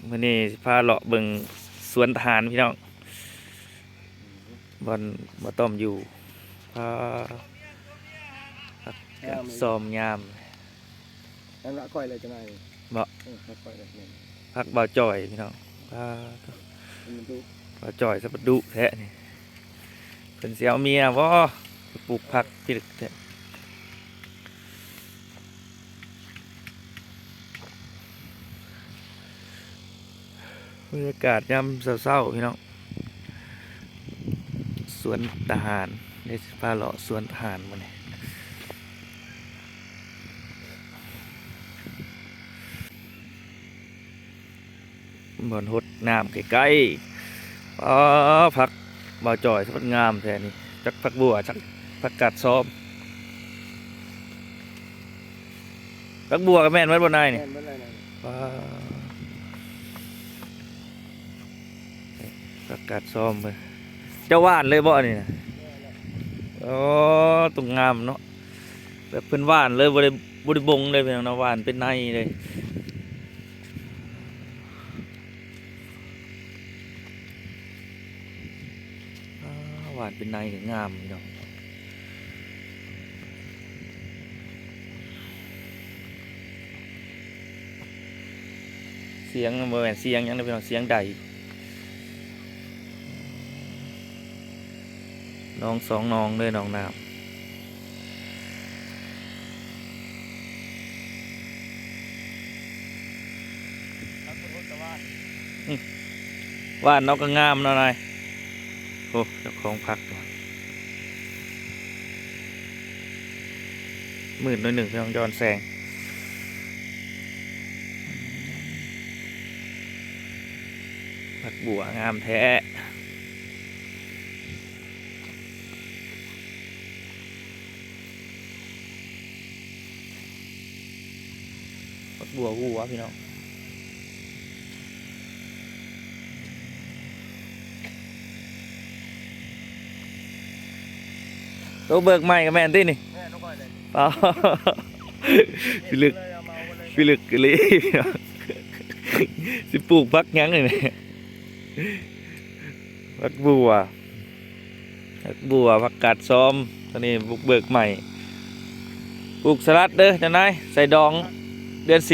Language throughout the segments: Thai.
มื้อนี้สิพาเลาะเบิ่งสวนทหารพี่น้องบ่ต้อมอยู่พากับซ้อมยามนั่นละค่อยเลยจะไงบ่ค่อยเลยเนี่ยพักบ่าวจ่อยพี่น้องพา มันดู บ่าวจ่อยสับดุแท้นี่เพิ่นสิเอาเมียบ่ไปปลูกผักพี่ลึกแท้บรรยากาศยามเช้าๆพี่น้องสวนทหารได้สิพาเลาะสวนทหารมื้อนี้บ่อนหดน้ำใกล้ๆอ๋อผักบ่าวจ่อยสักงามแท้นี่จักผักบัวจักผักกาดซ้อมผักบัวก็แม่นไว้บ่นายนี่ แน่นเป็นไรนะ ว้าผักกาดซ้อมไปเจ้าว่านเลยบ่นี่นะอ๋อตรงงามเนาะแบบเพิ่นว่านเลยบ่ได้บงเลยเพิ่นเอาว่านเป็นในเลยหวานเป็นในก็งามพี่น้องเสียงบ่แม่นเสียงหยังนะพี่น้องเสียงใดน้องสองน้องเลยน้องน้ำว่านน้องก็งามเนาะนายโอ้เจ้าของพักมืดหน่อยหนึ่งพี่น้องย้อนแสงผักบัวงามแท้ผักบัววัวพี่น้องตัวเบิกใหม่กับแม่นที่นี่ แน่นค่อยเลย อ๋อพิลึกพิลึกกะลีสิปลูกพักยังเลยเนี่ยพักบัวผักกาดซ้อมตอนนี้บุกเบิกใหม่ปลูกสลัดเด้อจ้านายใส่ดองเดือน4เ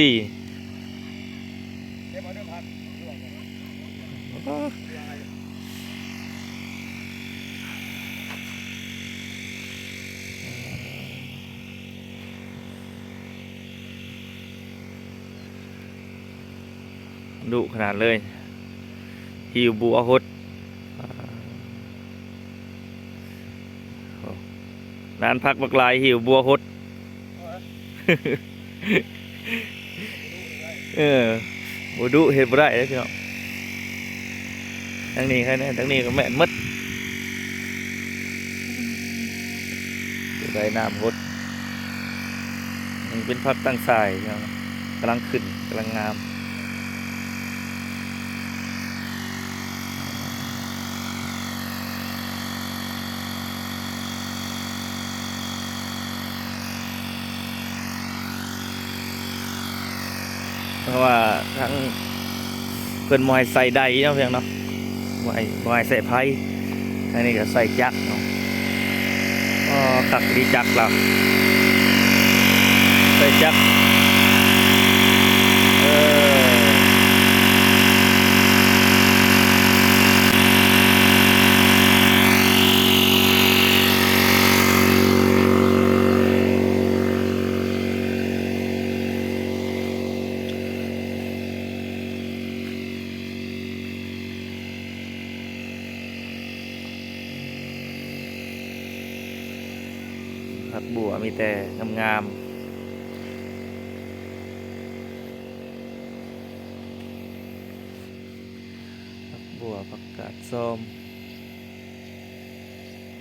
ดี๋ยวมาเรื่องพักดุขนาดเลยหิวบัวหดร้านพักบักลายหิวบัวหดบัวดุเห็ดบ่ได้เลยพี่น้องทั้งนี้แค่นี้ทั้งนี้ก็แม่นมดจะได้น้ำหดมันเป็นพักตั้งสายพี่น้องกำลังขึ้นกำลังงามเพราะว่าทั้งเพิ่นมวยใส่ใดเนาะเพียงเนาะมวยใส่ไผ่ทั้งนี้ก็ใส่จักรเนาะอ๋อตักดีจักรเราใส่จักรผักบัวมีแต่งามๆผักบัวผักกาดส้ม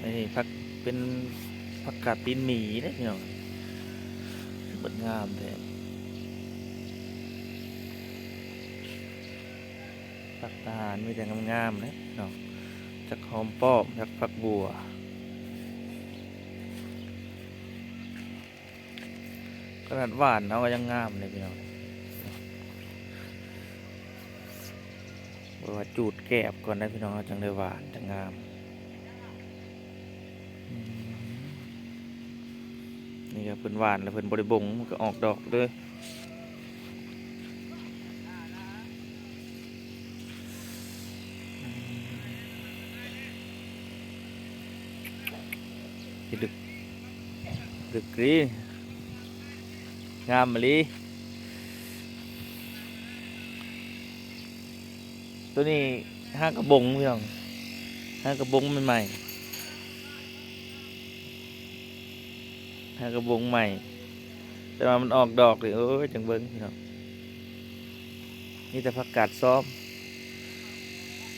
นี่ผักเป็นผักกาดตีนหมีนะพี่น้องสวยงามแท้ผักทหารมีแต่งามๆนะพี่น้องจากหอมป้อมจากผักบัวขนาดหวานเขาก็ยังงามเลยพี่น้อง ว่าจูดแก้บก่อนได้พี่น้องเอาจังได้หวานจังงามอืมนี่ก็เพิ่นหวานแล้วเพิ่นบริบงมันก็ออกดอกเลยที่ดึกดึกรีงามมะลิตัวนี้ห้ากระบงพี่น้องห้ากระบงใหม่ๆห้ากระบงใหม่ แต่ว่ามันออกดอกเลยโอ้ยจังเบิ้งพี่น้องนี่แต่ผักกาดซ้อม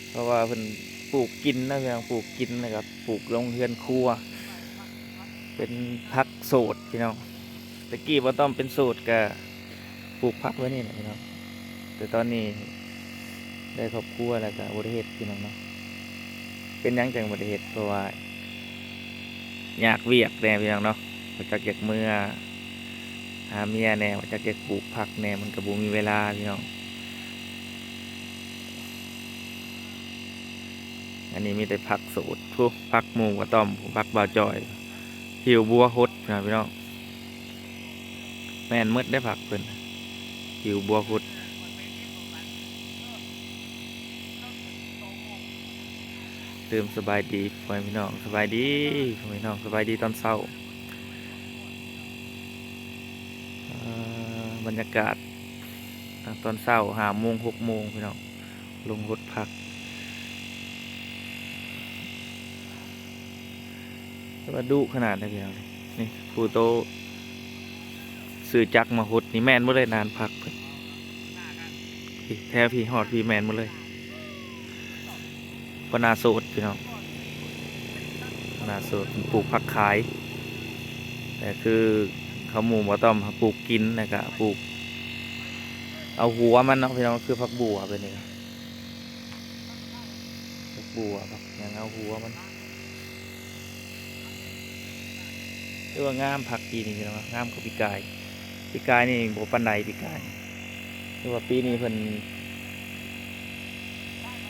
เพราะว่าเพิ่นปลูกกินนะพี่น้องปลูกกินนะครับปลูกลงเรือนครัวเป็นผักโสดพี่น้องตะกี้ว่าต้องเป็นโสดก็ปลูกผักไว้นี่แหละพี่น้องแต่ตอนนี้ได้ครอบครัวแล้วก็บริเฮ็ดพี่น้องเนาะเป็นหยังจังบริเฮ็ดเพราะว่าอยากเวียกแน่พี่น้องเนาะมาจากอยากเมื่อหาเมียแน่มาจากอยากปลูกผักแน่มันก็บ่มีเวลาพี่น้องอันนี้มีแต่ผักโสดพวกผักหมูกระต้อมผักบาวจอยหิวบัวฮดนะพี่น้องแม่นมืดได้ผักเพิ่นหิวบัวฮดเติมสบายดีพ่อพี่น้องสบายดีพ่อพี่น้องสบายดีตอนเช้าบรรยากาศตอนเช้า5 โมง 6 โมงพี่น้องลงรถพักแต่ว่าดุขนาดนี้พี่น้องนี่ผู้โตซื้อจักรมาหดนี่แม่นบ่เลยนานพักเพิ่นพี่แท้พี่ฮอดพี่แม่นบ่เลยพนาโสดพี่น้องพนาโสดปลูกผักขายแต่คือเขาหมู่บ่ต้องปลูกกินนะครับปลูกเอาหัวมันเนาะพี่น้องคือผักบัวเป็นนี่ผักบัวผักยังเอาหัวมันเรียกว่างามผักปีนี้พี่น้องงามกว่าปีกายนี่บ่ปานใดปีกายเรียกว่าปีนี้เพิ่น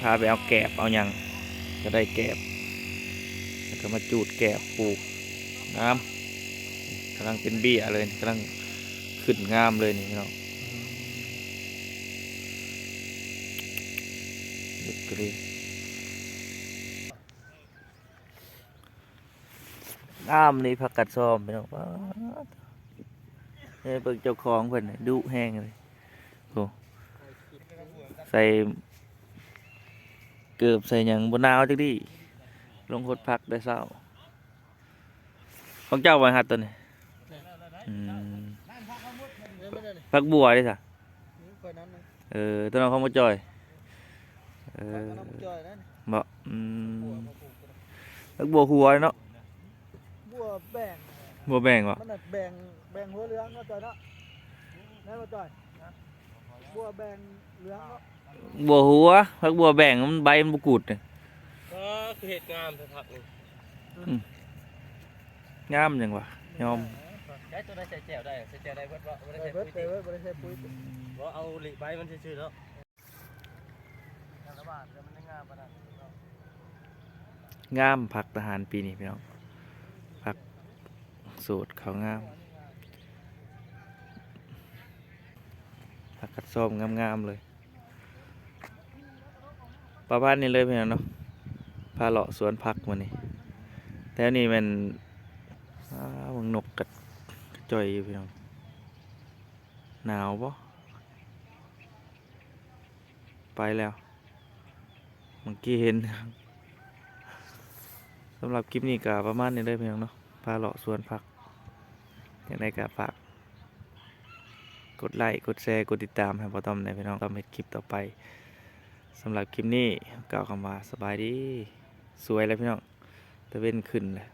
พาไปเอาแกบเอาหยังก็ได้แกบแล้วก็มาจูดแกบปลูกงามกำลังเป็นเบี้ยเลยกำลังขึ้นงามเลยนี่พี่น้องดึกเลยงามนี่ผักกัดซ้อมพี่น้องว้าเฮ้ยเบิ่งเจ้าของเพิ่นน่ะดุแห้งเลยโอ้ใส่เกือบใส่หยังบ่หนาวจักดิลงรถพักได้เช้าของเจ้าไว้หัดตัวนี้อืมผักบัวเด้ซะตัวนั้นของบ่จอยบ่ผักบัวหัวเนาะ บัวแบ่ง บัวแบ่งวะ มันน่ะแบ่งหัวเหลืองเนาะจอยเนาะแม่นบ่จอยบัวแบ่งเหลืองเนาะ บัวหัวผักบัวแบ่งมันใบมันบ่กุดเนี่ย ก็คือเห็ดงามสักพักนึง งามจังวะยอม ใช้ตัวได้ใส่แจ่วได้ใส่แจ่วได้เพิ่นว่าบ่ได้ ใส่ ใส่ เบิ ปุ๋ ด ย ใส่เบิดบ่ได้ใส่ปุ๋ย บ่เอาหลีใบมันซื่อๆแล้วระบาดแล้วมันได้งามปานนั้น งามผักทหารปีนี้พี่น้องผักสูตรเขางามผักกัดส้มงามๆเลยประมาณนี้เลยพี่น้องเนาะพาเลาะสวนผักมานี่แต่อันนี้มันวังนกกัดจ่อยอยู่พี่น้องหนาวปะไปแล้วเมื่อกี้เห็น สำหรับคลิปนี้ก็ประมาณนี้เลยพี่น้องเนาะพาเลาะสวนผักอย่างไรก็ฝากกดไลค์กดแชร์กดติดตามให้พ่อต้อมในพี่น้องต้อมเฮ็ดคลิปต่อไปสำหรับคลิปนี้กล่าวคำว่าสบายดีสวยแล้วพี่น้องตะเว้นขึ้นเลย